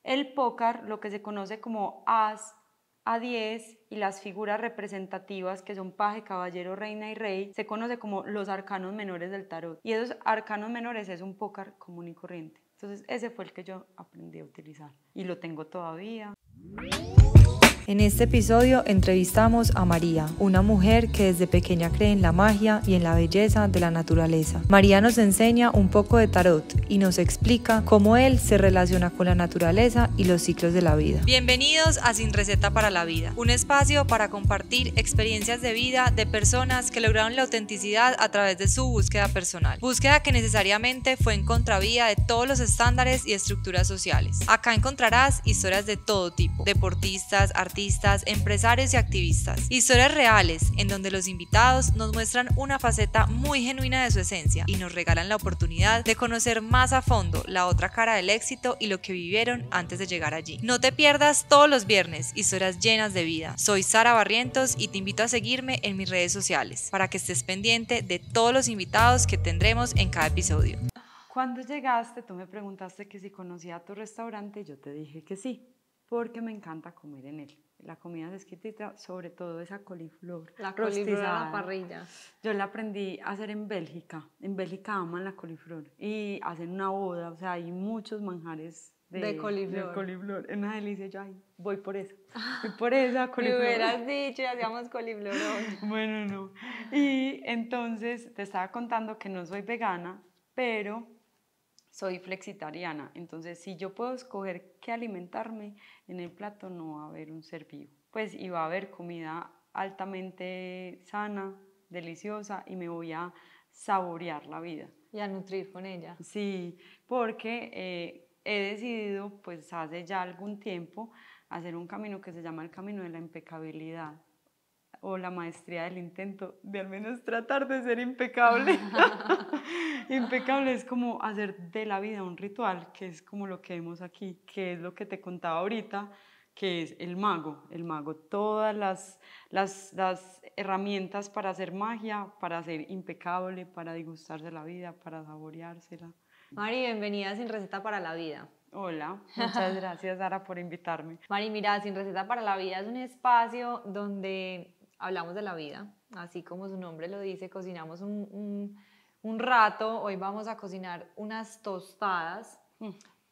El pócar, lo que se conoce como as, A10 y las figuras representativas que son paje, caballero, reina y rey, se conoce como los arcanos menores del tarot. Y esos arcanos menores es un pócar común y corriente. Entonces ese fue el que yo aprendí a utilizar y lo tengo todavía. En este episodio entrevistamos a María, una mujer que desde pequeña cree en la magia y en la belleza de la naturaleza. María nos enseña un poco de tarot y nos explica cómo él se relaciona con la naturaleza y los ciclos de la vida. Bienvenidos a Sin Receta para la Vida, un espacio para compartir experiencias de vida de personas que lograron la autenticidad a través de su búsqueda personal. Búsqueda que necesariamente fue en contravía de todos los estándares y estructuras sociales. Acá encontrarás historias de todo tipo, deportistas, artistas, empresarios y activistas. Historias reales en donde los invitados nos muestran una faceta muy genuina de su esencia y nos regalan la oportunidad de conocer más a fondo la otra cara del éxito y lo que vivieron antes de llegar allí. No te pierdas todos los viernes historias llenas de vida. Soy Sara Barrientos y te invito a seguirme en mis redes sociales para que estés pendiente de todos los invitados que tendremos en cada episodio. Cuando llegaste, tú me preguntaste que si conocía tu restaurante y yo te dije que sí, porque me encanta comer en él. La comida es exquisita, sobre todo esa coliflor La coliflor a rostizada. la parrilla. Yo la aprendí a hacer en Bélgica. En Bélgica aman la coliflor y hacen una boda, o sea, hay muchos manjares de coliflor. Es una delicia, yo voy por eso. Voy por esa coliflor. Me hubieras dicho y hacíamos coliflorón. Bueno, no. Y entonces te estaba contando que no soy vegana, pero soy flexitariana, entonces si yo puedo escoger qué alimentarme, en el plato no va a haber un ser vivo, pues y va a haber comida altamente sana, deliciosa y me voy a saborear la vida. Y a nutrir con ella. Sí, porque he decidido pues hace ya algún tiempo hacer un camino que se llama el camino de la impecabilidad o la maestría del intento de al menos tratar de ser impecable. Impecable es como hacer de la vida un ritual, que es como lo que vemos aquí, que es lo que te contaba ahorita, que es el mago, todas las herramientas para hacer magia, para ser impecable, para degustarse la vida, para saboreársela. Mari, bienvenida a Sin Receta para la Vida. Hola, muchas gracias Sara por invitarme. Mari, mira, Sin Receta para la Vida es un espacio donde hablamos de la vida, así como su nombre lo dice, cocinamos un rato. Hoy vamos a cocinar unas tostadas,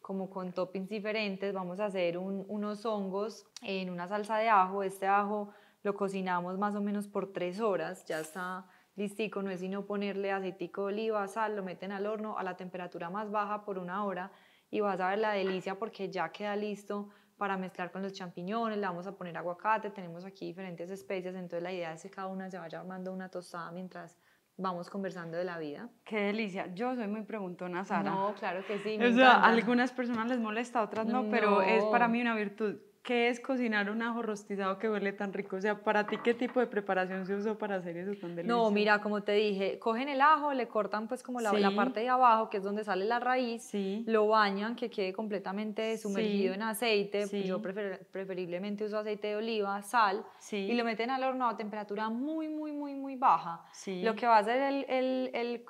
como con toppings diferentes. Vamos a hacer unos hongos en una salsa de ajo. Este ajo lo cocinamos más o menos por 3 horas, ya está listico, no es sino ponerle aceitico de oliva, sal, lo meten al horno a la temperatura más baja por 1 hora y vas a ver la delicia porque ya queda listo para mezclar con los champiñones. Le vamos a poner aguacate, tenemos aquí diferentes especias, entonces la idea es que cada una se vaya armando una tostada mientras vamos conversando de la vida. Qué delicia. Yo soy muy preguntona, Sara. No, claro que sí, me encanta. A algunas personas les molesta, a otras no, pero es para mí una virtud. ¿Qué es cocinar un ajo rostizado que huele tan rico? O sea, para ti, ¿qué tipo de preparación se usó para hacer eso tan delicioso? No, mira, como te dije, cogen el ajo, le cortan pues como la parte de abajo, que es donde sale la raíz, lo bañan, que quede completamente sumergido en aceite. Yo preferiblemente uso aceite de oliva, sal, y lo meten al horno a temperatura muy baja. Lo que va a hacer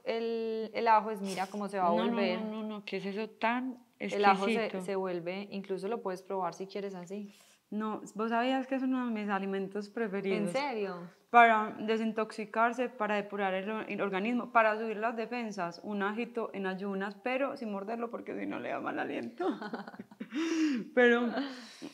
el ajo es, mira cómo se va a volver. No, ¿qué es eso tan exquisito? El ajo se vuelve, incluso lo puedes probar si quieres así. No, vos sabías que es uno de mis alimentos preferidos. ¿En serio? Para desintoxicarse, para depurar el organismo, para subir las defensas, un ajito en ayunas, pero sin morderlo porque si no le da mal aliento. Pero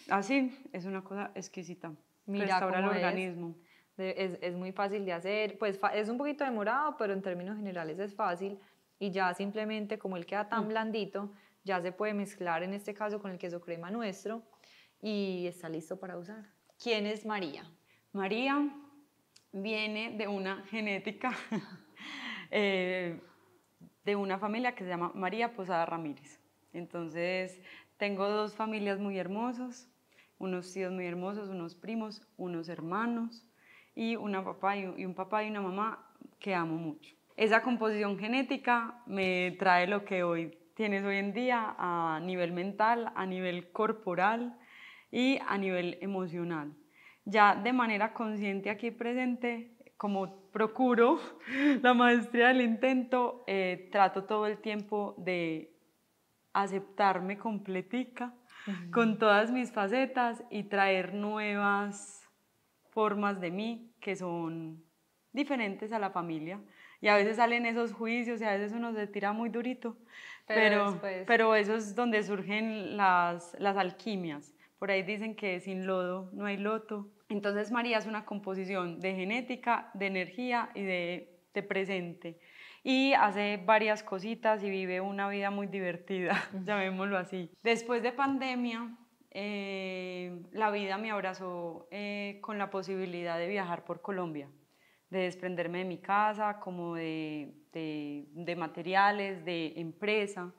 así es una cosa exquisita. Mira, restaura el organismo. Es muy fácil de hacer, pues es un poquito demorado, pero en términos generales es fácil y ya simplemente como él queda tan blandito, ya se puede mezclar en este caso con el queso crema nuestro y está listo para usar. ¿Quién es María? María viene de una genética de una familia que se llama María Posada Ramírez. Entonces tengo 2 familias muy hermosas, unos tíos muy hermosos, unos primos, unos hermanos y un papá y una mamá que amo mucho. Esa composición genética me trae lo que hoy tienes hoy en día a nivel mental, a nivel corporal y a nivel emocional. Ya de manera consciente aquí presente, como procuro la maestría del intento, trato todo el tiempo de aceptarme completica, con todas mis facetas y traer nuevas formas de mí que son diferentes a la familia. Y a veces salen esos juicios y a veces uno se tira muy durito, pero eso es donde surgen las alquimias. Por ahí dicen que sin lodo no hay loto. Entonces María es una composición de genética, de energía y de presente. Y hace varias cositas y vive una vida muy divertida, llamémoslo así. Después de pandemia, la vida me abrazó con la posibilidad de viajar por Colombia, de desprenderme de mi casa, como de materiales, de empresa,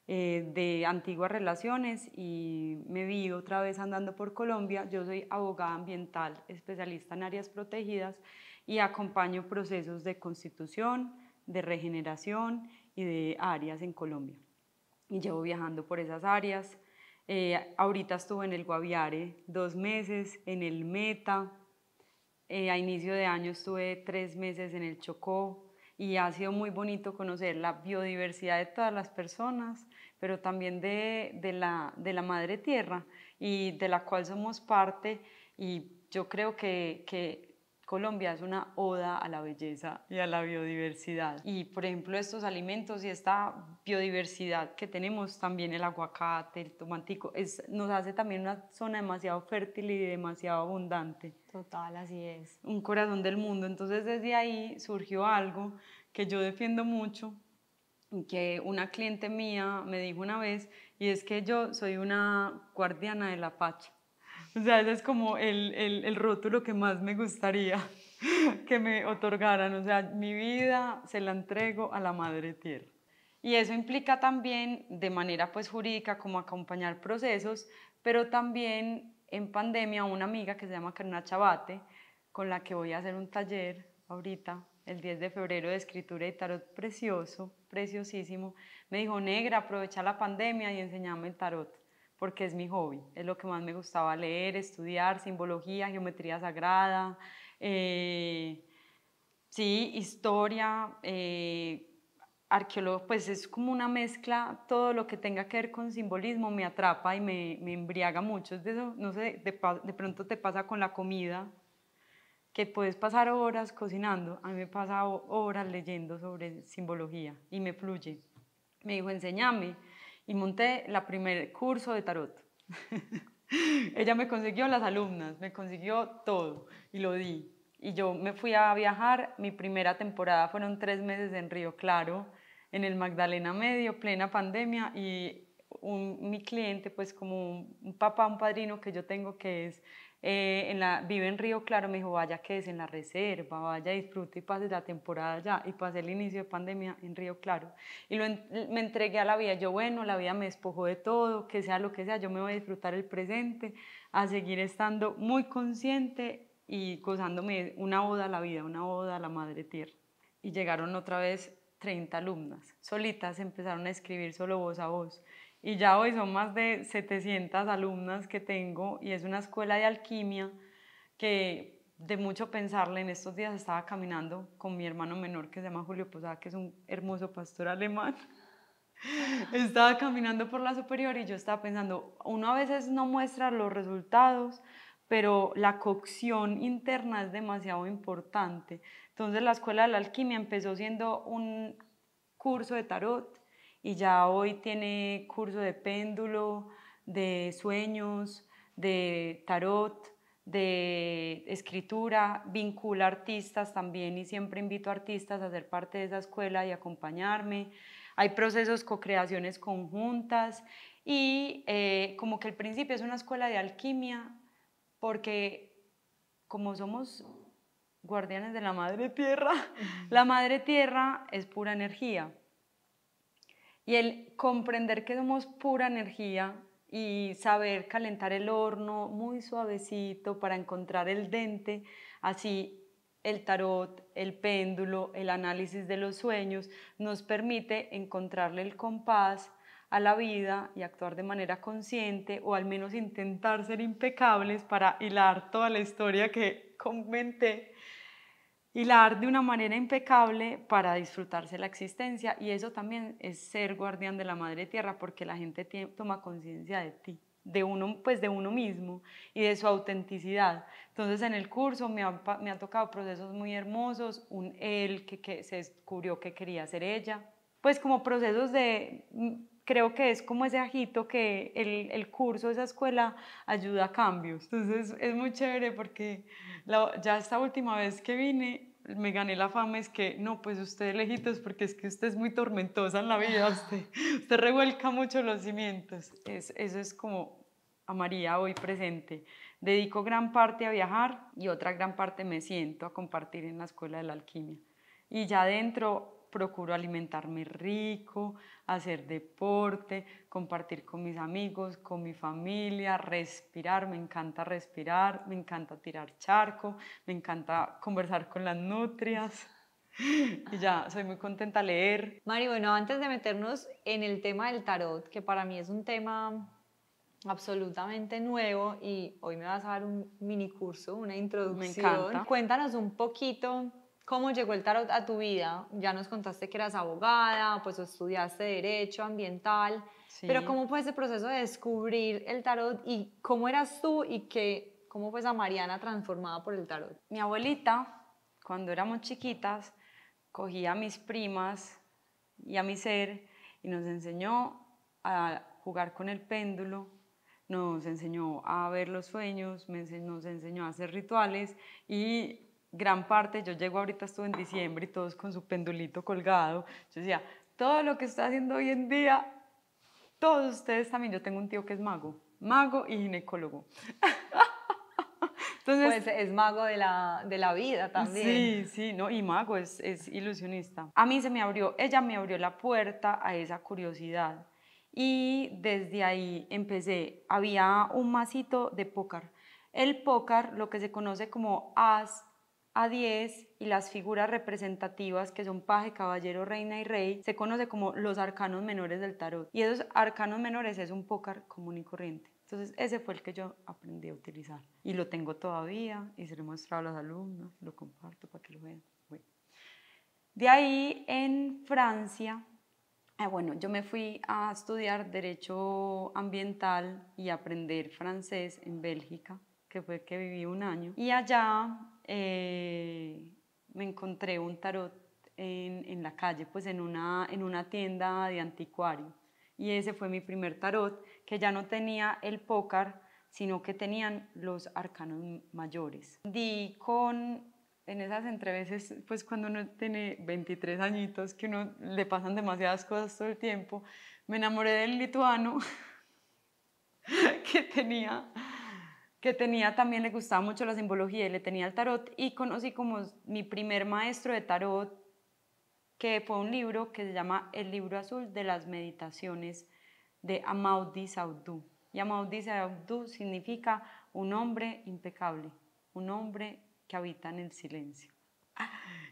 de antiguas relaciones, y me vi otra vez andando por Colombia. Yo soy abogada ambiental, especialista en áreas protegidas y acompaño procesos de constitución, de regeneración y de áreas en Colombia. Y llevo viajando por esas áreas. Ahorita estuve en el Guaviare 2 meses, en el Meta. A inicio de año estuve 3 meses en el Chocó y ha sido muy bonito conocer la biodiversidad de todas las personas, pero también de la madre tierra y de la cual somos parte. Y yo creo que Colombia es una oda a la belleza y a la biodiversidad. Y por ejemplo estos alimentos y esta biodiversidad que tenemos, también el aguacate, el tomatico, nos hace también una zona demasiado fértil y demasiado abundante. Total, así es. Un corazón del mundo. Entonces desde ahí surgió algo que yo defiendo mucho, que una cliente mía me dijo una vez, y es que yo soy una guardiana de la pacha. O sea, ese es como el rótulo que más me gustaría que me otorgaran. O sea, mi vida se la entrego a la madre tierra. Y eso implica también de manera pues jurídica como acompañar procesos, pero también en pandemia una amiga que se llama Karina Chabate, con la que voy a hacer un taller ahorita, el 10 de febrero, de escritura y tarot precioso, preciosísimo, me dijo: Negra, aprovecha la pandemia y enséñame el tarot, porque es mi hobby, es lo que más me gustaba leer, estudiar, simbología, geometría sagrada, sí, historia, arqueólogo, pues es como una mezcla. Todo lo que tenga que ver con simbolismo me atrapa y me embriaga mucho. Es de eso, no sé, de pronto te pasa con la comida, que puedes pasar horas cocinando. A mí me pasa horas leyendo sobre simbología y me fluye. Me dijo: enséñame, y monté el primer curso de tarot. Ella me consiguió las alumnas, me consiguió todo y lo di. Y yo me fui a viajar. Mi primera temporada fueron 3 meses en Río Claro, en el Magdalena Medio, plena pandemia, y mi cliente, pues como un papá, un padrino que yo tengo, que es vive en Río Claro, me dijo: vaya, que es en la reserva, vaya, disfrute y pase la temporada allá. Y pasé el inicio de pandemia en Río Claro y me entregué a la vida. Yo, bueno, la vida me despojó de todo, que sea lo que sea, yo me voy a disfrutar el presente, a seguir estando muy consciente y gozándome una oda a la vida, una oda a la madre tierra. Y llegaron otra vez 30 alumnas, solitas empezaron a escribir solo voz a voz. Y ya hoy son más de 700 alumnas que tengo, y es una escuela de alquimia que, de mucho pensarle, en estos días estaba caminando con mi hermano menor, que se llama Julio Posada, que es un hermoso pastor alemán. Estaba caminando por la Superior y yo estaba pensando, uno a veces no muestra los resultados, pero la cocción interna es demasiado importante. Entonces la Escuela de la Alquimia empezó siendo un curso de tarot, y ya hoy tiene curso de péndulo, de sueños, de tarot, de escritura, vincula artistas también, y siempre invito a artistas a ser parte de esa escuela y acompañarme. Hay procesos, co-creaciones conjuntas, y como que al principio es una escuela de alquimia, porque como somos guardianes de la madre tierra, la madre tierra es pura energía. Y el comprender que somos pura energía y saber calentar el horno muy suavecito para encontrar el dente, así el tarot, el péndulo, el análisis de los sueños, nos permite encontrarle el compás a la vida y actuar de manera consciente, o al menos intentar ser impecables para hilar toda la historia que comenté, hilar de una manera impecable para disfrutarse la existencia. Y eso también es ser guardián de la madre tierra, porque la gente toma conciencia de ti, de uno, pues de uno mismo y de su autenticidad. Entonces en el curso me ha tocado procesos muy hermosos, él que se descubrió que quería ser ella, pues como procesos de, creo que es como ese ajito que el curso, esa escuela ayuda a cambios. Entonces es muy chévere porque ya esta última vez que vine me gané la fama, es que no, pues usted lejitos porque es que usted es muy tormentosa en la vida, usted revuelca mucho los cimientos. Eso es como a María hoy presente. Dedico gran parte a viajar y otra gran parte me siento a compartir en la Escuela de la Alquimia. Y ya adentro procuro alimentarme rico, hacer deporte, compartir con mis amigos, con mi familia, respirar, me encanta tirar charco, me encanta conversar con las nutrias y ya, soy muy contenta leer. Mari, bueno, antes de meternos en el tema del tarot, que para mí es un tema absolutamente nuevo y hoy me vas a dar un mini curso, una introducción. Me encanta. Cuéntanos un poquito cómo llegó el tarot a tu vida. Ya nos contaste que eras abogada, pues estudiaste Derecho Ambiental, Sí. pero ¿cómo fue ese proceso de descubrir el tarot y cómo eras tú y cómo fue esa Mariana transformada por el tarot? Mi abuelita, cuando éramos chiquitas, cogía a mis primas y a mi ser y nos enseñó a jugar con el péndulo, nos enseñó a ver los sueños, nos enseñó a hacer rituales y gran parte, yo llego ahorita, estuve en diciembre y todos con su pendulito colgado, yo decía, todo lo que estoy haciendo hoy en día, todos ustedes también, yo tengo un tío que es mago y ginecólogo. Entonces, pues es mago de la vida también. Sí, no, y mago es ilusionista. A mí ella me abrió la puerta a esa curiosidad y desde ahí empecé. Había un masito de póker. El póker, lo que se conoce como as, A10 y las figuras representativas que son paje, caballero, reina y rey, se conoce como los arcanos menores del tarot. Y esos arcanos menores es un póker común y corriente. Entonces ese fue el que yo aprendí a utilizar y lo tengo todavía y se lo he mostrado a los alumnos, lo comparto para que lo vean. Bueno. De ahí en Francia, bueno, yo me fui a estudiar Derecho Ambiental y aprender francés en Bélgica, que fue que viví un año. Y allá me encontré un tarot en la calle, pues en una tienda de anticuario. Y ese fue mi primer tarot, que ya no tenía el póker, sino que tenían los arcanos mayores. En esas entreveses, pues cuando uno tiene 23 añitos, que uno le pasan demasiadas cosas todo el tiempo, me enamoré del lituano, que tenía también, le gustaba mucho la simbología y le tenía el tarot, y conocí como mi primer maestro de tarot, que fue un libro que se llama El Libro Azul de las Meditaciones de Amaudi Saudou. Y Amaudi Saudou significa un hombre impecable, un hombre que habita en el silencio.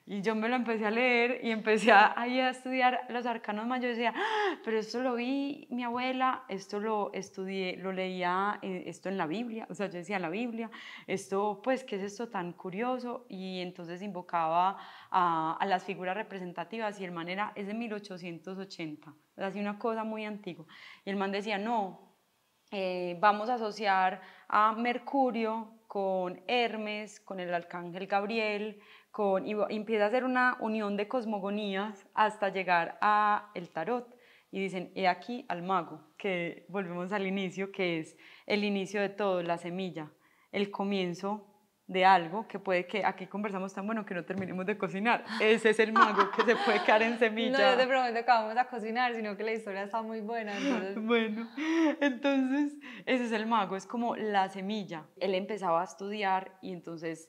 Y yo me lo empecé a leer y empecé ahí a estudiar los arcanos mayores. Yo decía, pero esto lo vi mi abuela, esto lo estudié, lo leía esto en la Biblia. O sea, yo decía la Biblia, esto pues, ¿qué es esto tan curioso? Y entonces invocaba a las figuras representativas y el man es de 1880, así una cosa muy antigua. Y el man decía, no, vamos a asociar a Mercurio con Hermes, con el arcángel Gabriel, y empieza a hacer una unión de cosmogonías hasta llegar a el tarot. Y dicen, he aquí al mago, que volvemos al inicio, que es el inicio de todo, la semilla, el comienzo de algo que puede que aquí conversamos tan bueno que no terminemos de cocinar. Ese es el mago que se puede quedar en semilla. No, yo te prometo que vamos a cocinar, sino que la historia está muy buena. Entonces... Bueno, entonces ese es el mago, es como la semilla. Él empezaba a estudiar y entonces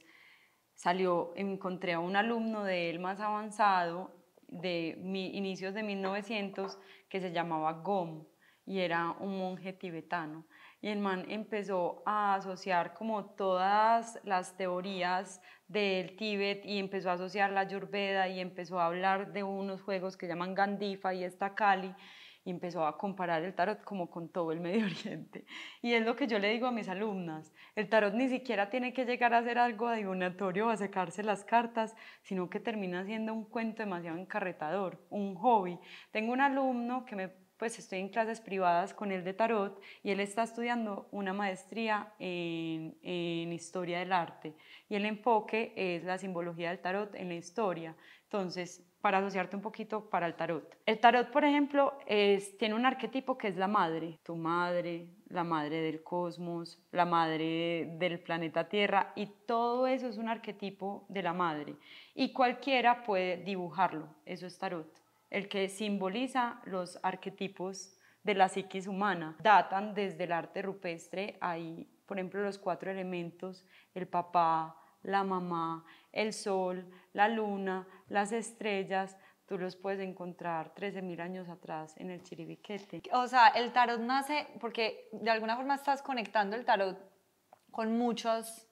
encontré a un alumno de él más avanzado de inicios de 1900 que se llamaba Gom y era un monje tibetano. Y el man empezó a asociar como todas las teorías del Tíbet y empezó a asociar la Ayurveda y empezó a hablar de unos juegos que llaman Gandifa y Estakali y empezó a comparar el tarot como con todo el Medio Oriente. Y es lo que yo le digo a mis alumnas, el tarot ni siquiera tiene que llegar a ser algo adivinatorio o a sacarse las cartas, sino que termina siendo un cuento demasiado encarretador, un hobby. Tengo un alumno que me pues estoy en clases privadas con él de tarot y él está estudiando una maestría en historia del arte y el enfoque es la simbología del tarot en la historia. Entonces, para asociarte un poquito para el tarot. El tarot, por ejemplo, tiene un arquetipo que es la madre, tu madre, la madre del cosmos, la madre del planeta Tierra, y todo eso es un arquetipo de la madre. Y cualquiera puede dibujarlo, eso es tarot. El que simboliza los arquetipos de la psiquis humana. Datan desde el arte rupestre, hay, por ejemplo, los 4 elementos, el papá, la mamá, el sol, la luna, las estrellas, tú los puedes encontrar 13.000 años atrás en el Chiribiquete. O sea, el tarot nace porque de alguna forma estás conectando el tarot con muchos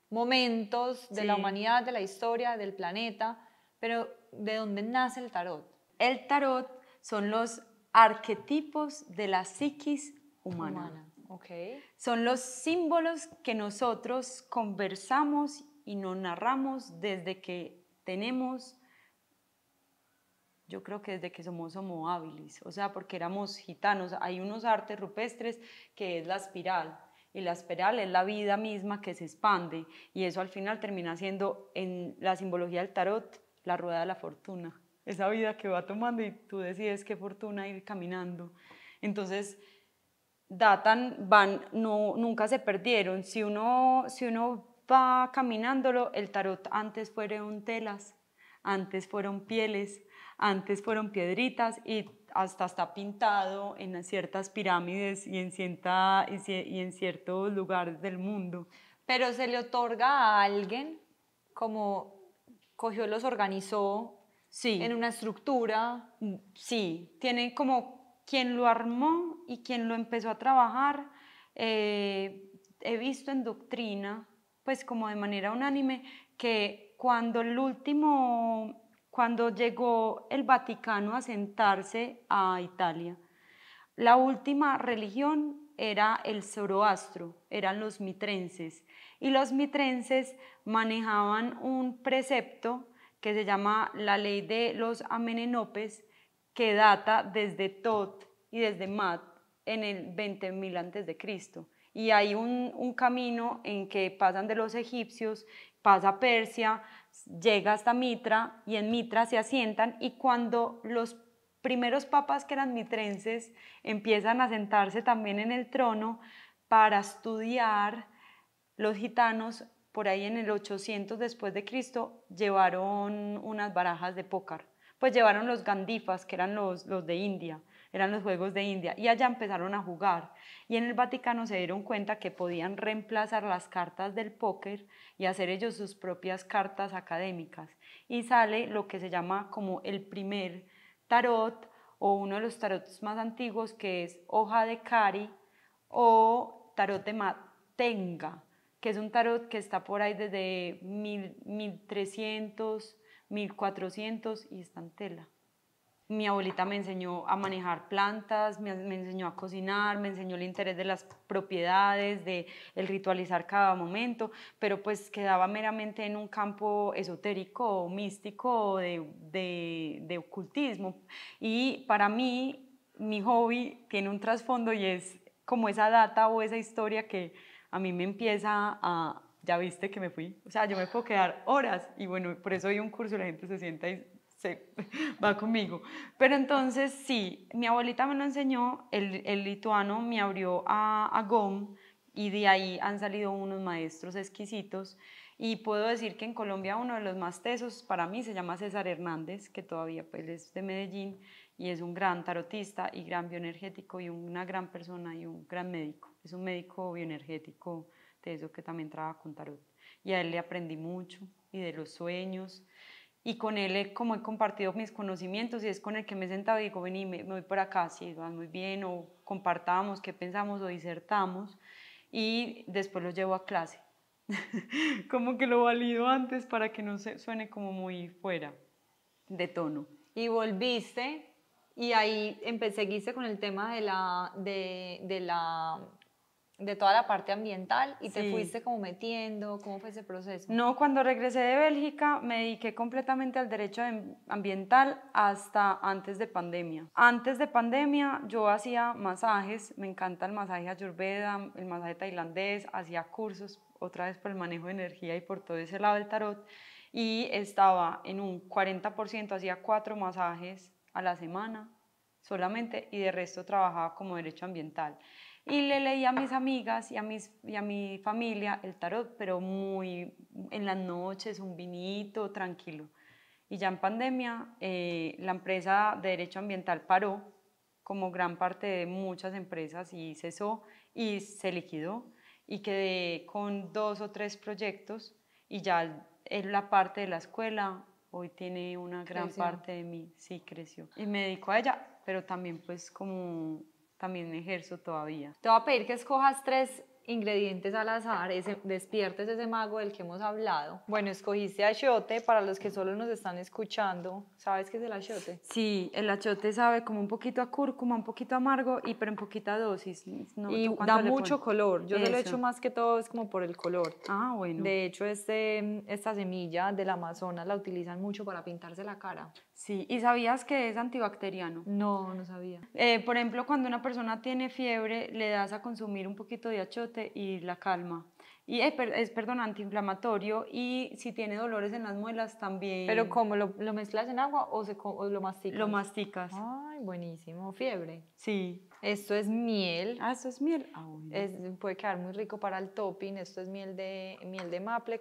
momentos de la humanidad, de la historia, del planeta, pero ¿de dónde nace el tarot? El tarot son los arquetipos de la psiquis humana. Okay. Son los símbolos que nosotros conversamos y nos narramos desde que tenemos, yo creo que desde que somos homo habilis, o sea, porque éramos gitanos. Hay unos artes rupestres que es la espiral, y la espiral es la vida misma que se expande, y eso al final termina siendo, en la simbología del tarot, la rueda de la fortuna, esa vida que va tomando y tú decides qué fortuna ir caminando. Entonces, nunca se perdieron. Si uno va caminándolo, el tarot antes fueron telas, antes fueron pieles, antes fueron piedritas y hasta está pintado en ciertas pirámides y en ciertos lugares del mundo. Pero se le otorga a alguien como cogió, los organizó en una estructura. Sí, tiene como quien lo armó y quien lo empezó a trabajar. He visto en doctrina, pues como de manera unánime, que cuando llegó el Vaticano a sentarse a Italia, la última religión era el Zoroastro, eran los mitrenses, y los mitrenses manejaban un precepto que se llama la ley de los amenenopes, que data desde Tot y desde Mat en el 20.000 a.C. Y hay un camino en que pasan de los egipcios, pasa a Persia, llega hasta Mitra y en Mitra se asientan, y cuando los primeros papas que eran mitrenses empiezan a sentarse también en el trono para estudiar, los gitanos por ahí en el 800 después de Cristo llevaron unas barajas de pócar, pues llevaron los gandifas, que eran los de India, eran los juegos de India, y allá empezaron a jugar, y en el Vaticano se dieron cuenta que podían reemplazar las cartas del póker y hacer ellos sus propias cartas académicas, y sale lo que se llama como el primer tarot, o uno de los tarots más antiguos, que es hoja de Cari o tarot de Matenga, que es un tarot que está por ahí desde 1300, 1400 y está en tela. Mi abuelita me enseñó a manejar plantas, me enseñó a cocinar, me enseñó el interés de las propiedades, de el ritualizar cada momento, pero pues quedaba meramente en un campo esotérico, místico, de ocultismo. Y para mí, mi hobby tiene un trasfondo y es como esa data o esa historia que a mí me empieza a... Ya viste que me fui, o sea, yo me puedo quedar horas y bueno, por eso hay un curso y la gente se sienta y va conmigo. Pero entonces sí, mi abuelita me lo enseñó, el lituano me abrió a GOM y de ahí han salido unos maestros exquisitos, y puedo decir que en Colombia uno de los más tesos para mí se llama César Hernández, que todavía pues es de Medellín y es un gran tarotista y gran bioenergético y una gran persona y un gran médico. Es un médico bioenergético de eso que también trabaja con tarot, y a él le aprendí mucho y de los sueños. Y con él como he compartido mis conocimientos y es con el que me he sentado y digo, vení, me voy por acá, sí, va muy bien, o compartamos qué pensamos o disertamos, y después lo llevo a clase. Como que lo valido antes para que no suene como muy fuera de tono. Y volviste y ahí seguiste con el tema de de toda la parte ambiental y te Sí. fuiste como metiendo, ¿cómo fue ese proceso? No, cuando regresé de Bélgica me dediqué completamente al derecho ambiental hasta antes de pandemia. Antes de pandemia yo hacía masajes, me encanta el masaje ayurveda, el masaje tailandés, hacía cursos otra vez por el manejo de energía y por todo ese lado del tarot, y estaba en un 40%, hacía 4 masajes a la semana solamente, y de resto trabajaba como derecho ambiental. Y le leí a mis amigas y a mi familia el tarot, pero muy en las noches, un vinito, tranquilo. Y ya en pandemia, la empresa de derecho ambiental paró, como gran parte de muchas empresas, y cesó y se liquidó. Y quedé con 2 o 3 proyectos, y ya la parte de la escuela hoy tiene una gran Creció. parte de mí, sí, creció. Y me dedico a ella, pero también pues como también ejerzo todavía. Te voy a pedir que escojas 3 ingredientes al azar, despiertes ese mago del que hemos hablado. Bueno, escogiste achiote, para los que solo nos están escuchando, ¿sabes qué es el achiote? Sí, el achiote sabe como un poquito a cúrcuma, un poquito amargo, pero en poquita dosis. No, Y ¿tú cuánto da le mucho pones? color, yo se lo he Eso. hecho más que todo es como por el color. Ah, bueno. De hecho, esta semilla del Amazonas la utilizan mucho para pintarse la cara. Sí, ¿y sabías que es antibacteriano? No, no sabía. Por ejemplo, cuando una persona tiene fiebre, le das a consumir un poquito de achiote y la calma. Y perdón, antiinflamatorio, y si tiene dolores en las muelas también. Pero ¿cómo lo mezclas en agua o lo masticas? Lo masticas. Ay, buenísimo, fiebre. Sí. Esto es miel. Ah, ¿eso es miel? Ah, bueno. Puede quedar muy rico para el topping. Esto es miel de maple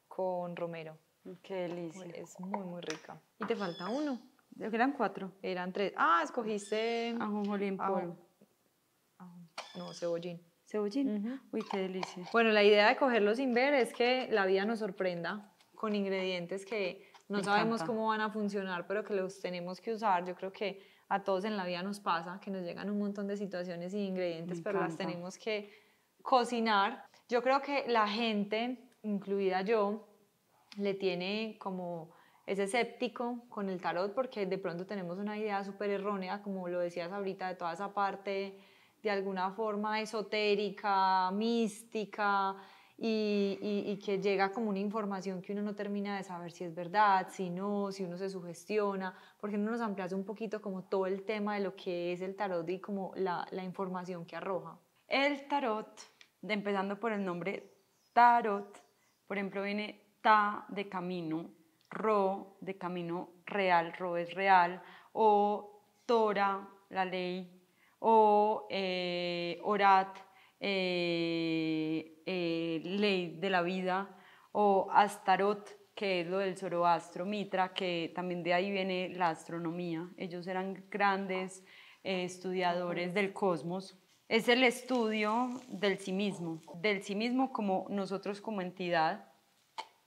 con romero. Qué delicia. Es muy, muy rica. Y te falta uno. Eran 4. Eran 3. Ah, escogiste... Ajonjolí en polvo. No, cebollín. Cebollín. Uy, qué delicia. Bueno, la idea de cogerlo sin ver es que la vida nos sorprenda con ingredientes que no Me sabemos encanta. cómo van a funcionar, pero que los tenemos que usar. Yo creo que a todos en la vida nos pasa, que nos llegan un montón de situaciones y ingredientes, Me pero las encanta. tenemos que cocinar. Yo creo que la gente, incluida yo, le tiene como ese escéptico con el tarot, porque de pronto tenemos una idea súper errónea, como lo decías ahorita, de toda esa parte de alguna forma esotérica, mística, y que llega como una información que uno no termina de saber si es verdad, si no, si uno se sugestiona, porque no nos amplias un poquito como todo el tema de lo que es el tarot y como la información que arroja. El tarot, empezando por el nombre tarot, por ejemplo, viene ta de camino, ro de camino real, ro es real, o Tora, la ley, o orat, ley de la vida, o Astarot, que es lo del Zoroastro, Mitra, que también de ahí viene la astronomía. Ellos eran grandes estudiadores del cosmos. Es el estudio del sí mismo como nosotros como entidad,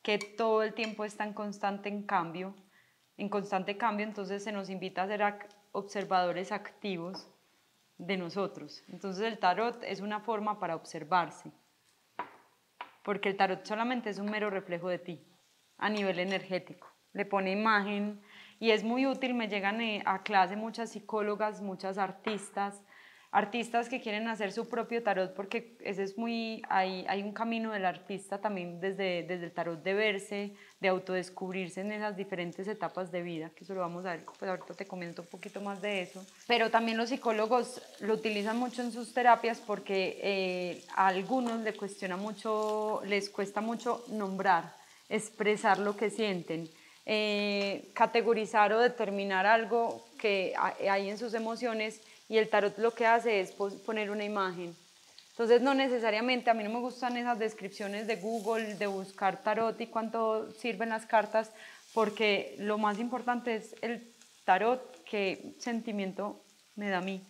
que todo el tiempo está en constante cambio, entonces se nos invita a ser observadores activos de nosotros. Entonces el tarot es una forma para observarse, porque el tarot solamente es un mero reflejo de ti, a nivel energético. Le pone imagen y es muy útil. Me llegan a clase muchas psicólogas, muchas artistas que quieren hacer su propio tarot, porque ese es hay un camino del artista también desde el tarot, de verse, de autodescubrirse en esas diferentes etapas de vida, que eso lo vamos a ver, pues ahorita te comento un poquito más de eso. Pero también los psicólogos lo utilizan mucho en sus terapias, porque a algunos les cuesta mucho nombrar, expresar lo que sienten, categorizar o determinar algo que hay en sus emociones, y el tarot lo que hace es poner una imagen. Entonces no necesariamente, a mí no me gustan esas descripciones de Google, de buscar tarot y cuánto sirven las cartas, porque lo más importante es el tarot, qué sentimiento me da a mí,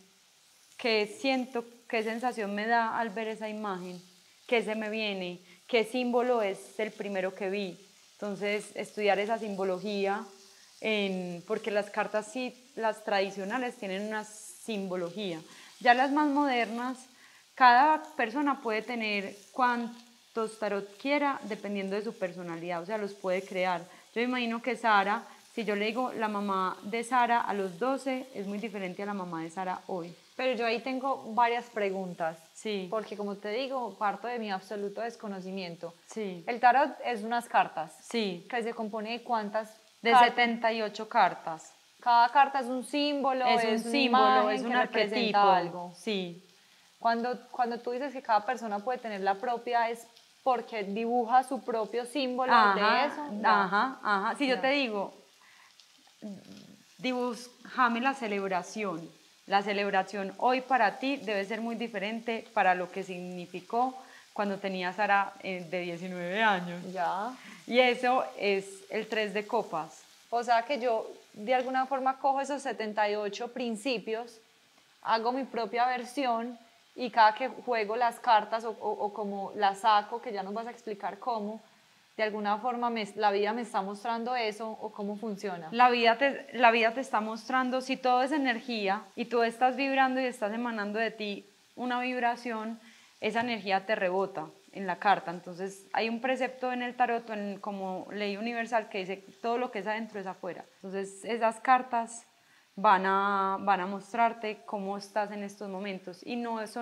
qué siento, qué sensación me da al ver esa imagen, qué se me viene, qué símbolo es el primero que vi. Entonces estudiar esa simbología, porque las cartas sí, las tradicionales tienen una simbología. Ya las más modernas, cada persona puede tener cuantos tarot quiera dependiendo de su personalidad, o sea, los puede crear. Yo imagino que Sara, si yo le digo la mamá de Sara a los 12, es muy diferente a la mamá de Sara hoy. Pero yo ahí tengo varias preguntas. Sí. Porque como te digo, parto de mi absoluto desconocimiento. Sí. El tarot es unas cartas. Sí. Que se compone de cuántas de cartas. 78 cartas. Cada carta es un símbolo, es un símbolo, imagen es un que representa arquetipo. algo. Sí. Cuando tú dices que cada persona puede tener la propia, es porque dibuja su propio símbolo de eso. Ajá. Si yo te digo, dibújame la celebración. La celebración hoy para ti debe ser muy diferente para lo que significó cuando tenía Sara de 19 años. Ya. Y eso es el 3 de copas. O sea que yo de alguna forma cojo esos 78 principios, hago mi propia versión y cada que juego las cartas o como las saco, que ya nos vas a explicar cómo, de alguna forma la vida me está mostrando eso o cómo funciona. La vida te está mostrando, si todo es energía y tú estás vibrando y estás emanando de ti una vibración, esa energía te rebota en la carta. Entonces hay un precepto en el tarot, como ley universal, que dice todo lo que es adentro es afuera. Entonces esas cartas van a mostrarte cómo estás en estos momentos y no es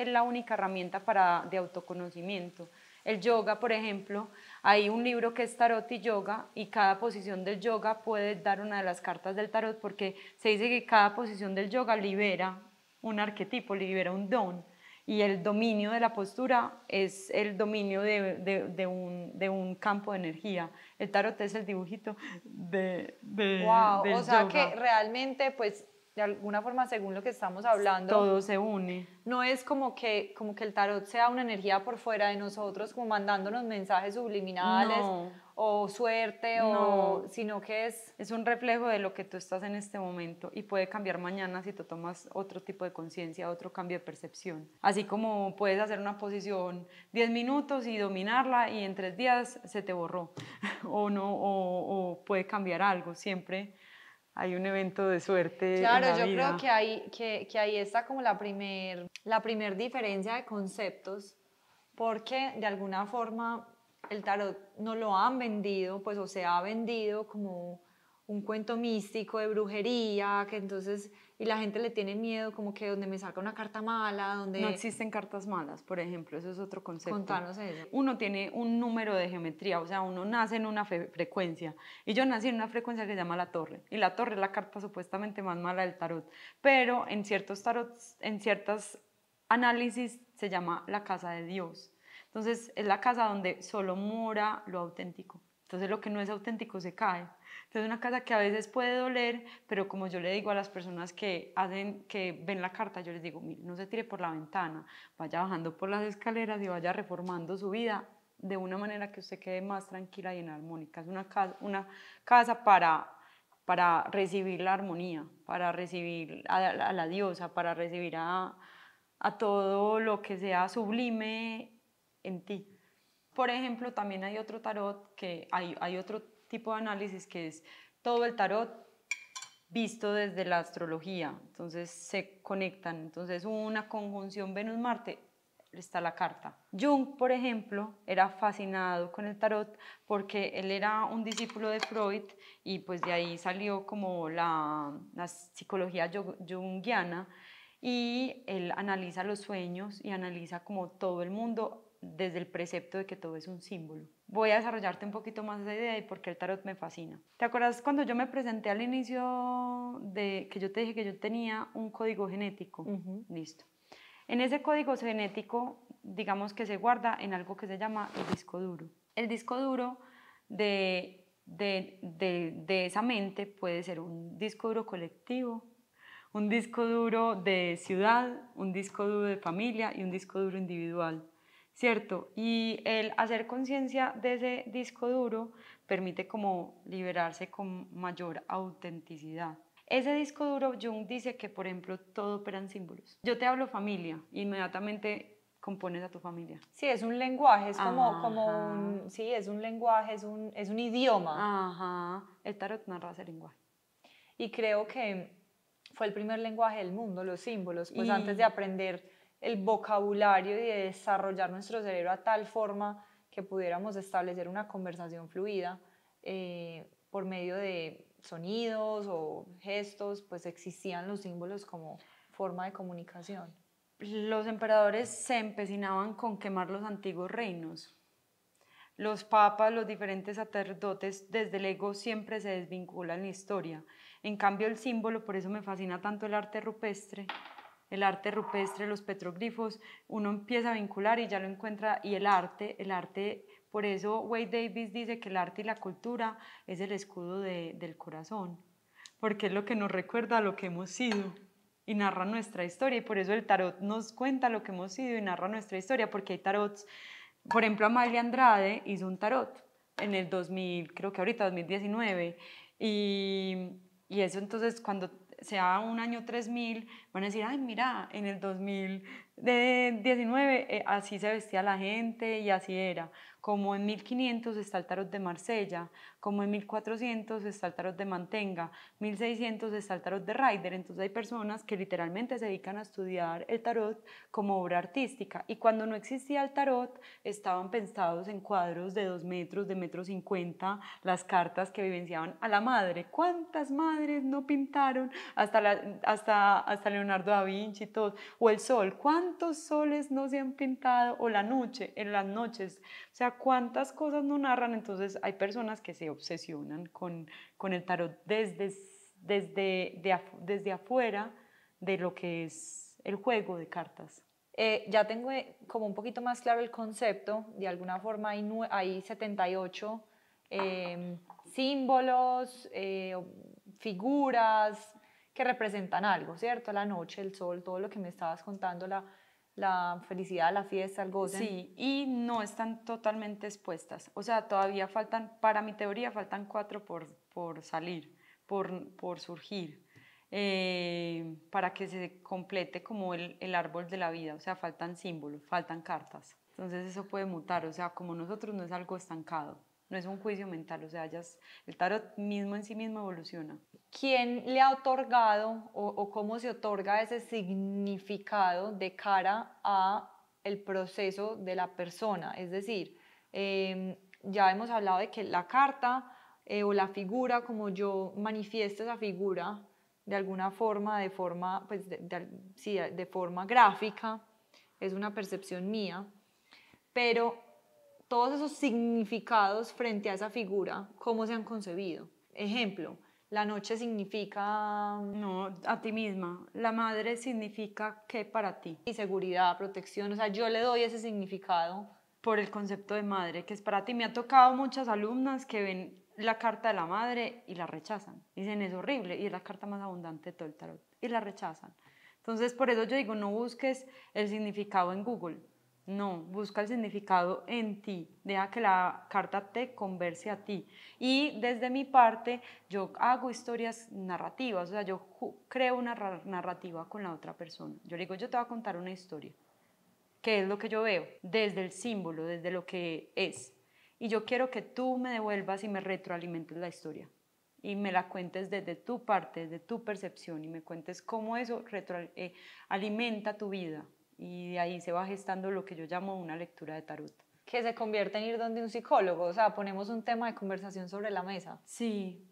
la única herramienta de autoconocimiento. El yoga, por ejemplo, hay un libro que es Tarot y Yoga y cada posición del yoga puede dar una de las cartas del tarot porque se dice que cada posición del yoga libera un arquetipo, libera un don y el dominio de la postura es el dominio de un campo de energía. El tarot es el dibujito Wow, del o sea yoga. que realmente pues de alguna forma según lo que estamos hablando todo se une. No es como que el tarot sea una energía por fuera de nosotros como mandándonos mensajes subliminales o suerte sino que es un reflejo de lo que tú estás en este momento y puede cambiar mañana si tú tomas otro tipo de conciencia, otro cambio de percepción. Así como puedes hacer una posición 10 minutos y dominarla y en 3 días se te borró o puede cambiar algo, siempre hay un evento de suerte. Claro, en la yo vida. creo que ahí está como la primer diferencia de conceptos, porque de alguna forma el tarot no lo han vendido, pues o se ha vendido como un cuento místico de brujería, que entonces, y la gente le tiene miedo como que donde me salga una carta mala, donde... No existen cartas malas, por ejemplo, eso es otro concepto. Contanos eso. Uno tiene un número de geometría, o sea, uno nace en una frecuencia, y yo nací en una frecuencia que se llama la torre, y la torre es la carta supuestamente más mala del tarot, pero en ciertos tarots, en ciertos análisis se llama la casa de Dios, entonces es la casa donde solo mora lo auténtico, entonces lo que no es auténtico se cae. Entonces una casa que a veces puede doler, pero como yo le digo a las personas que ven la carta, yo les digo, mire, no se tire por la ventana, vaya bajando por las escaleras y vaya reformando su vida de una manera que usted quede más tranquila y en armónica. Es una casa para recibir la armonía, para recibir a la diosa, para recibir a todo lo que sea sublime en ti. Por ejemplo, también hay otro tarot, que hay otro tipo de análisis que es todo el tarot visto desde la astrología, entonces se conectan, entonces una conjunción Venus-Marte, está la carta. Jung, por ejemplo, era fascinado con el tarot porque él era un discípulo de Freud y pues de ahí salió como la psicología junguiana y él analiza los sueños y analiza como todo el mundo desde el precepto de que todo es un símbolo. Voy a desarrollarte un poquito más esa idea y por qué el tarot me fascina. ¿Te acuerdas cuando yo me presenté al inicio de que yo te dije que yo tenía un código genético? Listo. En ese código genético, digamos que se guarda en algo que se llama el disco duro. El disco duro de esa mente puede ser un disco duro colectivo, un disco duro de ciudad, un disco duro de familia y un disco duro individual. ¿Cierto? Y el hacer conciencia de ese disco duro permite como liberarse con mayor autenticidad. Ese disco duro, Jung dice que, por ejemplo, todo operan símbolos. Yo te hablo familia, inmediatamente compones a tu familia. Sí, es un lenguaje, es como un... Sí, es un lenguaje, es un idioma. Ajá, el tarot narra ese lenguaje. Y creo que fue el primer lenguaje del mundo, los símbolos, pues antes de aprender el vocabulario y de desarrollar nuestro cerebro a tal forma que pudiéramos establecer una conversación fluida por medio de sonidos o gestos, pues existían los símbolos como forma de comunicación? Los emperadores se empecinaban con quemar los antiguos reinos. Los papas, los diferentes sacerdotes, desde el ego siempre se desvinculan la historia. En cambio, el símbolo, por eso me fascina tanto el arte rupestre, los petroglifos, uno empieza a vincular y ya lo encuentra, y el arte, por eso Wade Davis dice que el arte y la cultura es el escudo del corazón, porque es lo que nos recuerda a lo que hemos sido y narra nuestra historia, y por eso el tarot nos cuenta lo que hemos sido y narra nuestra historia, porque hay tarots. Por ejemplo, Amalia Andrade hizo un tarot en el 2000, creo que ahorita 2019, y eso entonces cuando sea un año 3000, van a decir, ay, mira, en el 2019 así se vestía la gente y así era. Como en 1500 está el tarot de Marsella, como en 1400 está el tarot de Mantenga, 1600 está el tarot de Rider. Entonces hay personas que literalmente se dedican a estudiar el tarot como obra artística, y cuando no existía el tarot estaban pensados en cuadros de 2 metros, de 1,50 m, las cartas que vivenciaban a la madre. ¿Cuántas madres no pintaron? Hasta Leonardo da Vinci y todo. O el sol, ¿cuántos soles no se han pintado? O la noche, en las noches, o sea, cuántas cosas no narran. Entonces hay personas que se obsesionan con el tarot desde afuera de lo que es el juego de cartas. Ya tengo como un poquito más claro el concepto. De alguna forma hay 78 símbolos, figuras que representan algo, ¿cierto? La noche, el sol, todo lo que me estabas contando, la felicidad, la fiesta, el goce. Sí, y no están totalmente expuestas. O sea, todavía faltan, para mi teoría, faltan 4 por salir, por surgir, para que se complete como el árbol de la vida. O sea, faltan símbolos, faltan cartas. Entonces eso puede mutar. O sea, como nosotros no es algo estancado, no es un juicio mental. O sea, el tarot mismo en sí mismo evoluciona. ¿Quién le ha otorgado o cómo se otorga ese significado de cara a el proceso de la persona? Es decir, ya hemos hablado de que la carta o la figura, como yo manifiesto esa figura de alguna forma, de forma gráfica, es una percepción mía, pero todos esos significados frente a esa figura, ¿cómo se han concebido? Ejemplo, la noche significa... No, a ti misma. La madre significa ¿qué para ti? Y seguridad, protección, o sea, yo le doy ese significado. Por el concepto de madre, que es para ti. Me ha tocado muchas alumnas que ven la carta de la madre y la rechazan. Dicen, es horrible, y es la carta más abundante de todo el tarot, y la rechazan. Entonces, por eso yo digo, no busques el significado en Google. No, busca el significado en ti, deja que la carta te converse a ti. Y desde mi parte, yo hago historias narrativas, o sea, yo creo una narrativa con la otra persona. Yo le digo, yo te voy a contar una historia, que es lo que yo veo, desde el símbolo, desde lo que es. Y yo quiero que tú me devuelvas y me retroalimentes la historia. Y me la cuentes desde tu parte, desde tu percepción, y me cuentes cómo eso alimenta tu vida. Y de ahí se va gestando lo que yo llamo una lectura de tarot. Que se convierte en ir donde un psicólogo, o sea, ponemos un tema de conversación sobre la mesa. Sí.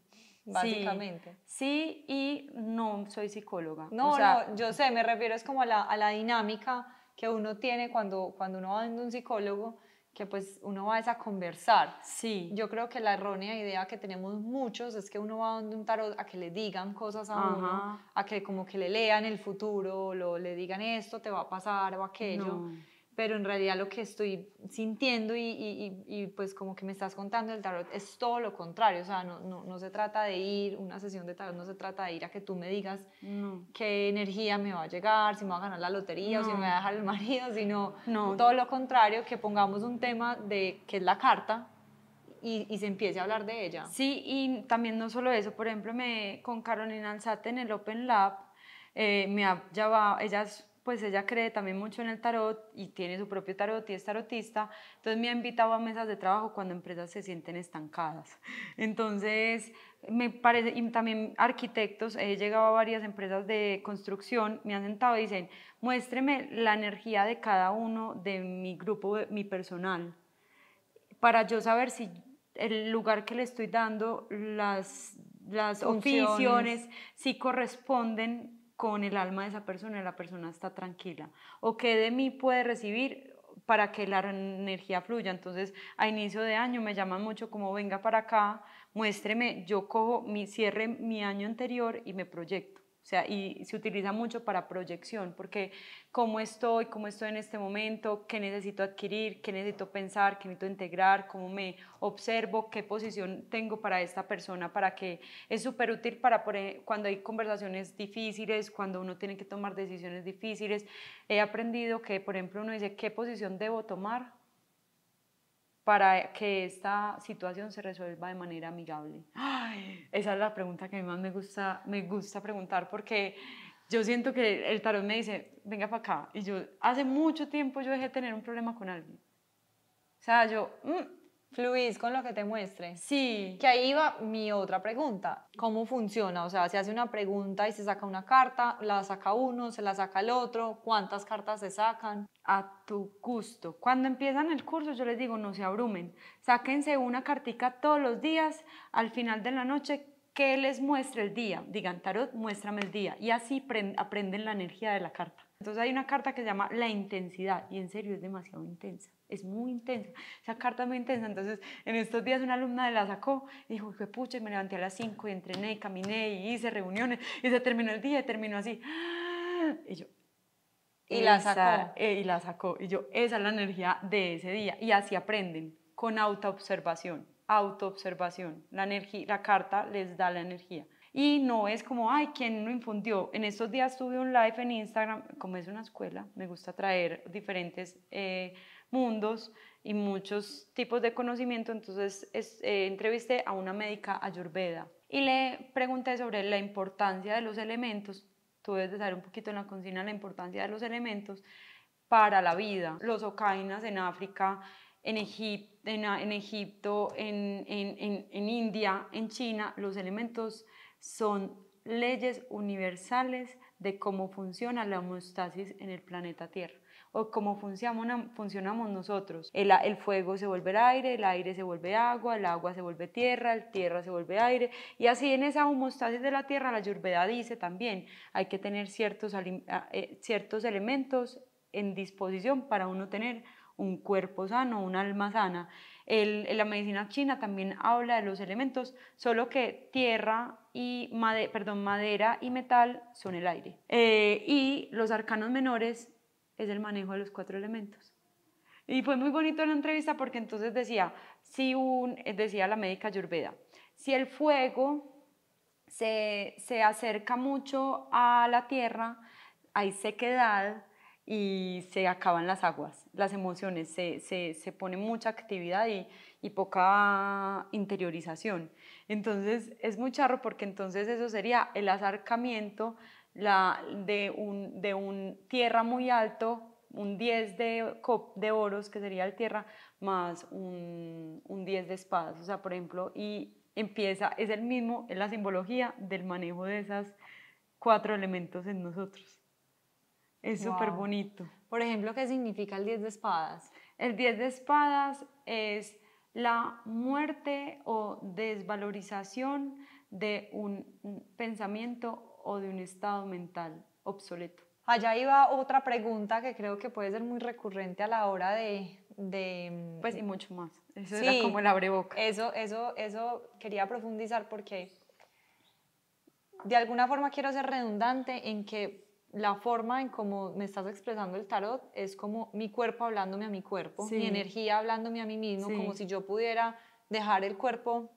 Básicamente. Sí, y no soy psicóloga. No, o sea, no, yo sé, me refiero es como a la dinámica que uno tiene cuando uno va donde un psicólogo, que pues uno va a conversar. Sí. Yo creo que la errónea idea que tenemos muchos es que uno va donde un tarot a que le digan cosas a uno, a que como que le lean el futuro, le digan esto te va a pasar o aquello. No. Pero en realidad lo que estoy sintiendo y pues como que me estás contando el tarot es todo lo contrario. O sea, no se trata de ir, una sesión de tarot no se trata de ir a que tú me digas qué energía me va a llegar, si me va a ganar la lotería o si me va a dejar el marido, sino todo lo contrario, que pongamos un tema de que es la carta y se empiece a hablar de ella. Sí, y también no solo eso, por ejemplo, con Carolina Alzate en el Open Lab, ella cree también mucho en el tarot y tiene su propio tarot y es tarotista, entonces me ha invitado a mesas de trabajo cuando empresas se sienten estancadas. Entonces, me parece, y también arquitectos, he llegado a varias empresas de construcción, me han sentado y dicen, muéstreme la energía de cada uno de mi grupo, mi personal, para yo saber si el lugar que le estoy dando, las oficiones, si corresponden con el alma de esa persona y la persona está tranquila, o qué de mí puede recibir para que la energía fluya. Entonces a inicio de año me llaman mucho como venga para acá, muéstreme, yo cojo cierre mi año anterior y me proyecto. O sea, y se utiliza mucho para proyección, porque cómo estoy en este momento, qué necesito adquirir, qué necesito pensar, qué necesito integrar, cómo me observo, qué posición tengo para esta persona, para que es súper útil para cuando hay conversaciones difíciles, cuando uno tiene que tomar decisiones difíciles. He aprendido que, por ejemplo, uno dice, ¿qué posición debo tomar para que esta situación se resuelva de manera amigable? Ay, esa es la pregunta que más me gusta preguntar, porque yo siento que el tarot me dice, venga para acá, y yo hace mucho tiempo yo dejé de tener un problema con alguien. O sea, fluís con lo que te muestre. Sí. Que ahí va mi otra pregunta. ¿Cómo funciona? O sea, se hace una pregunta y se saca una carta, la saca uno, se la saca el otro. ¿Cuántas cartas se sacan? A tu gusto. Cuando empiezan el curso yo les digo, no se abrumen. Sáquense una cartica todos los días, al final de la noche, que les muestre el día. Digan, tarot, muéstrame el día. Y así aprenden la energía de la carta. Entonces hay una carta que se llama la intensidad, y en serio es demasiado intensa. Es muy intensa, esa carta es muy intensa. Entonces en estos días una alumna la sacó y dijo, qué pucha, me levanté a las 5 y entrené y caminé y hice reuniones y se terminó el día y terminó así. Y yo, y la sacó. Y la sacó. Y yo, esa es la energía de ese día. Y así aprenden, con autoobservación. La carta les da la energía. Y no es como, ay, ¿quién lo infundió? En estos días tuve un live en Instagram, como es una escuela, me gusta traer diferentes mundos y muchos tipos de conocimiento. Entonces entrevisté a una médica ayurveda y le pregunté sobre la importancia de los elementos. Tú debes de saber un poquito en la cocina la importancia de los elementos para la vida. Los okainas en África, en Egipto, en India, en China, los elementos son leyes universales de cómo funciona la homeostasis en el planeta Tierra, o cómo funcionamos nosotros. El fuego se vuelve aire se vuelve agua, el agua se vuelve tierra, el tierra se vuelve aire, y así en esa homeostasis de la Tierra, la Ayurveda dice también, hay que tener ciertos elementos en disposición para uno tener un cuerpo sano, un alma sana. La medicina china también habla de los elementos, solo que tierra y madera y metal son el aire. Y los arcanos menores es el manejo de los 4 elementos. Y fue muy bonito la entrevista porque entonces decía la médica Ayurveda, si el fuego se acerca mucho a la tierra, hay sequedad y se acaban las aguas, las emociones, se pone mucha actividad y poca interiorización. Entonces es muy charro porque entonces eso sería el acercamiento de un tierra muy alto, un 10 de oros, que sería el tierra, más un 10 de espadas. O sea, por ejemplo, y es la simbología del manejo de esos 4 elementos en nosotros. Es súper bonito. Por ejemplo, ¿qué significa el 10 de espadas? El 10 de espadas es la muerte o desvalorización de un pensamiento o de un estado mental obsoleto. Allá iba otra pregunta que creo que puede ser muy recurrente a la hora de pues y mucho más. Eso sí, era como el abreboca. Eso quería profundizar porque de alguna forma quiero ser redundante en que la forma en cómo me estás expresando el tarot es como mi cuerpo hablándome a mi cuerpo, mi energía hablándome a mí mismo, como si yo pudiera dejar el cuerpo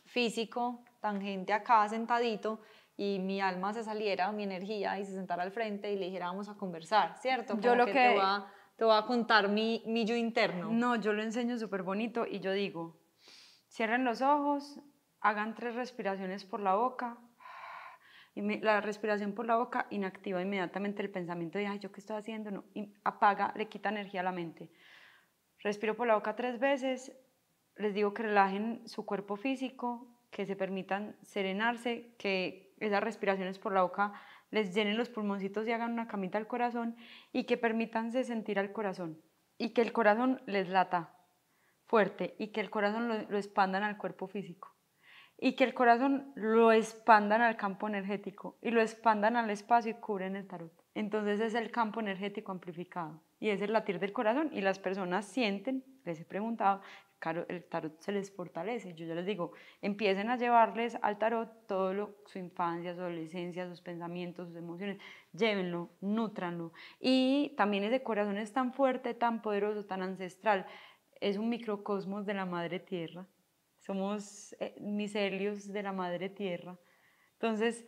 físico, tangente acá, sentadito, y mi alma se saliera, mi energía, y se sentara al frente y le dijera vamos a conversar, ¿cierto? Yo lo que te voy a contar mi yo interno. No, yo lo enseño súper bonito y yo digo, cierren los ojos, hagan 3 respiraciones por la boca, y la respiración por la boca inactiva inmediatamente el pensamiento de, ay, ¿yo qué estoy haciendo? No, y apaga, le quita energía a la mente. Respiro por la boca 3 veces, les digo que relajen su cuerpo físico, que se permitan serenarse, que esas respiraciones por la boca les llenen los pulmoncitos y hagan una camita al corazón, y que permítanse sentir al corazón, y que el corazón les lata fuerte, y que el corazón lo expandan al cuerpo físico. y que el corazón lo expandan al campo energético y lo expandan al espacio y cubren el tarot. Entonces es el campo energético amplificado y es el latir del corazón y las personas sienten, les he preguntado, claro, el tarot se les fortalece. Yo ya les digo, empiecen a llevarles al tarot todo su infancia, su adolescencia, sus pensamientos, sus emociones, llévenlo, nútranlo. Y también ese corazón es tan fuerte, tan poderoso, tan ancestral, es un microcosmos de la madre tierra. Somos micelios de la madre tierra. Entonces,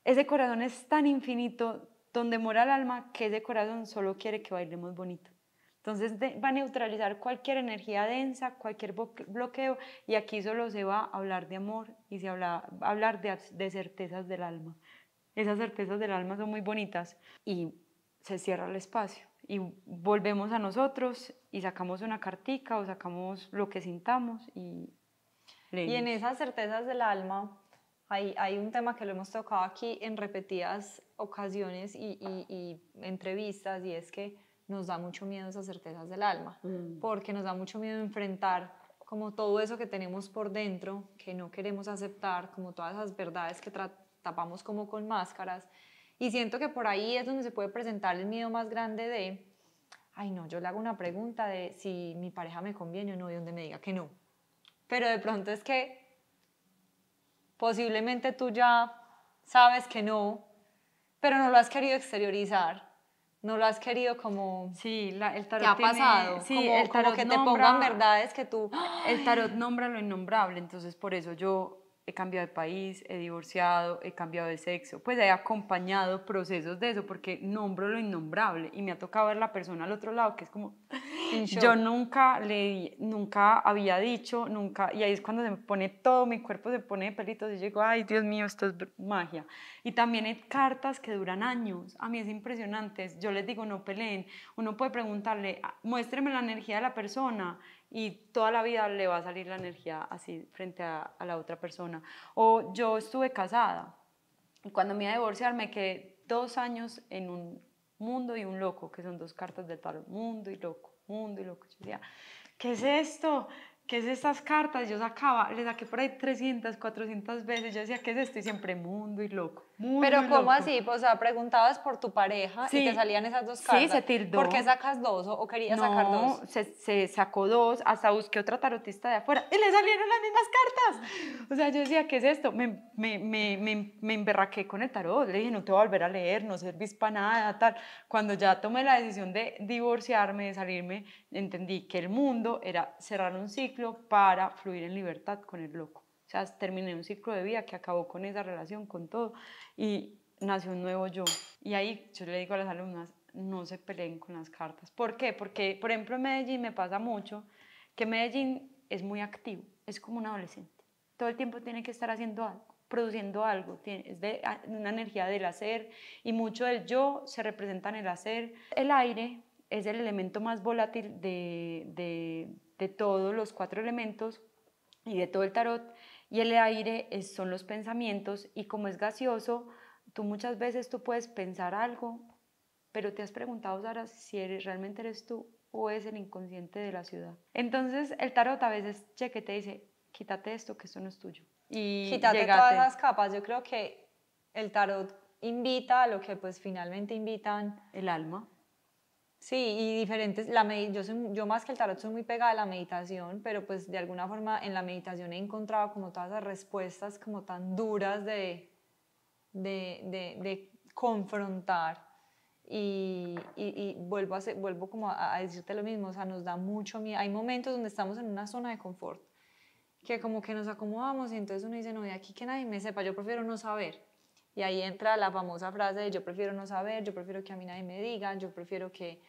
ese corazón es tan infinito, donde mora el alma, que ese corazón solo quiere que bailemos bonito. Entonces va a neutralizar cualquier energía densa, cualquier bloqueo, y aquí solo se va a hablar de amor y se va a hablar de certezas del alma. Esas certezas del alma son muy bonitas y se cierra el espacio y volvemos a nosotros y sacamos una cartica o sacamos lo que sintamos y leemos. Y en esas certezas del alma hay un tema que lo hemos tocado aquí en repetidas ocasiones y entrevistas, y es que nos da mucho miedo esas certezas del alma, porque nos da mucho miedo enfrentar como todo eso que tenemos por dentro, que no queremos aceptar, como todas esas verdades que tapamos como con máscaras, y siento que por ahí es donde se puede presentar el miedo más grande de, ay no, yo le hago una pregunta de si mi pareja me conviene o no, y donde me diga que no, pero de pronto es que posiblemente tú ya sabes que no, pero no lo has querido exteriorizar, no lo has querido como... Sí, el tarot ¿te ha pasado? Sí, como, el tarot como que nombra, te pongan verdades que tú... El tarot nombra lo innombrable, entonces por eso yo he cambiado de país, he divorciado, he cambiado de sexo, pues he acompañado procesos de eso porque nombro lo innombrable y me ha tocado ver la persona al otro lado que es como... Yo nunca había dicho, nunca, y ahí es cuando se me pone todo, mi cuerpo se pone de pelitos y yo digo, ay Dios mío, esto es magia. Y también hay cartas que duran años, a mí es impresionante, yo les digo, no peleen, uno puede preguntarle, muéstreme la energía de la persona, y toda la vida le va a salir la energía así frente a la otra persona. O yo estuve casada, y cuando me iba a divorciar me quedé 2 años en un mundo y un loco, que son 2 cartas del tarot, mundo y loco. Mundo y loco. Yo decía, ¿qué es esto? ¿Qué es estas cartas? Yo le saqué por ahí 300, 400 veces. Yo decía, ¿qué es esto? Y siempre mundo y loco. Pero ¿cómo así? Pues, o sea, preguntabas por tu pareja y te salían esas 2 cartas. Sí, se tildó. ¿Por qué sacas 2 o querías sacar 2? No, se sacó 2, hasta busqué otra tarotista de afuera y le salieron las mismas cartas. O sea, yo decía, ¿qué es esto? Me emberraqué con el tarot. Le dije, no te voy a volver a leer, no servís para nada, tal. Cuando ya tomé la decisión de divorciarme, de salirme, entendí que el mundo era cerrar un ciclo para fluir en libertad con el loco. O sea, terminé un ciclo de vida que acabó con esa relación, con todo, y nació un nuevo yo. Y ahí yo le digo a las alumnas, no se peleen con las cartas. ¿Por qué? Porque, por ejemplo, en Medellín me pasa mucho que Medellín es muy activo, es como un adolescente. Todo el tiempo tiene que estar haciendo algo, produciendo algo, es de una energía del hacer, y mucho del yo se representa en el hacer. El aire es el elemento más volátil de todos los 4 elementos y de todo el tarot, y el aire son los pensamientos, y como es gaseoso, tú muchas veces puedes pensar algo, pero te has preguntado, Sara, si realmente eres tú o es el inconsciente de la ciudad. Entonces el tarot a veces cheque te dice, quítate esto, que esto no es tuyo. Y quítate todas las capas. Yo creo que el tarot invita a lo que pues finalmente invitan el alma. Sí, y diferentes, yo más que el tarot soy muy pegada a la meditación, pero pues de alguna forma en la meditación he encontrado como todas las respuestas como tan duras de confrontar, y vuelvo como a decirte lo mismo, o sea, nos da mucho miedo, hay momentos donde estamos en una zona de confort, que como que nos acomodamos y entonces uno dice, no, de aquí que nadie me sepa, yo prefiero no saber. Y ahí entra la famosa frase de yo prefiero no saber, yo prefiero que a mí nadie me diga, yo prefiero que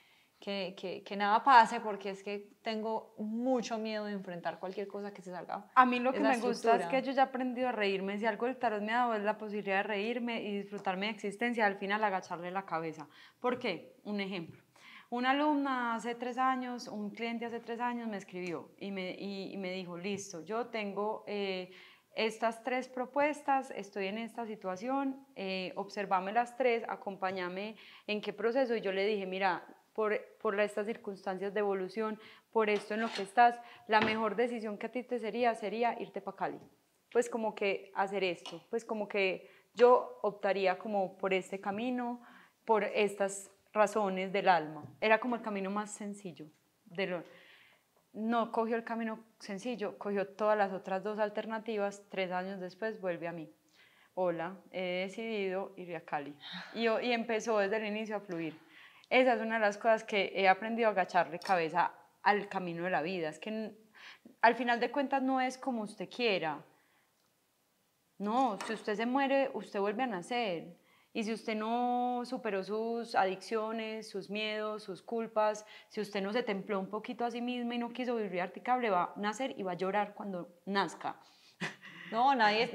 nada pase porque es que tengo mucho miedo de enfrentar cualquier cosa que se salga. A mí lo que me gusta es que yo ya he aprendido a reírme. Si algo del tarot me ha dado es la posibilidad de reírme y disfrutar mi existencia, al final agacharle la cabeza. ¿Por qué? Un ejemplo. Una alumna hace 3 años, un cliente hace 3 años me escribió y me dijo, listo, yo tengo... estas 3 propuestas, estoy en esta situación, observame las 3, acompáñame en qué proceso. Y yo le dije, mira, por estas circunstancias de evolución, por esto en lo que estás, la mejor decisión que a ti te sería irte para Cali. pues como que hacer esto, pues como que yo optaría como por este camino, por estas razones del alma. Era como el camino más sencillo. No cogió el camino sencillo, cogió todas las otras dos alternativas, 3 años después vuelve a mí. Hola, he decidido ir a Cali. Y empezó desde el inicio a fluir. Esa es una de las cosas que he aprendido a agacharle cabeza al camino de la vida. Es que al final de cuentas no es como usted quiera. No, si usted se muere, usted vuelve a nacer. Y si usted no superó sus adicciones, sus miedos, sus culpas, si usted no se templó un poquito a sí misma y no quiso vivir articable, va a nacer y va a llorar cuando nazca. No,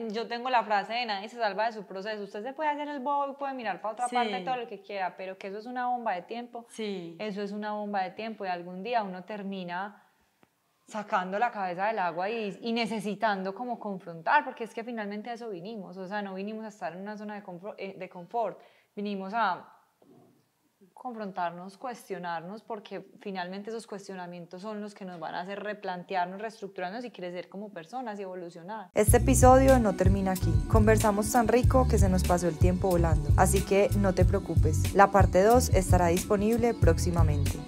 yo tengo la frase de nadie se salva de su proceso. Usted se puede hacer el bobo y puede mirar para otra parte todo lo que quiera, pero que eso es una bomba de tiempo. Sí. Eso es una bomba de tiempo y algún día uno termina sacando la cabeza del agua y necesitando como confrontar, porque es que finalmente a eso vinimos, o sea, no vinimos a estar en una zona de confort, vinimos a confrontarnos, cuestionarnos, porque finalmente esos cuestionamientos son los que nos van a hacer replantearnos, reestructurarnos y crecer como personas y evolucionar. Este episodio no termina aquí. Conversamos tan rico que se nos pasó el tiempo volando, así que no te preocupes. La parte 2 estará disponible próximamente.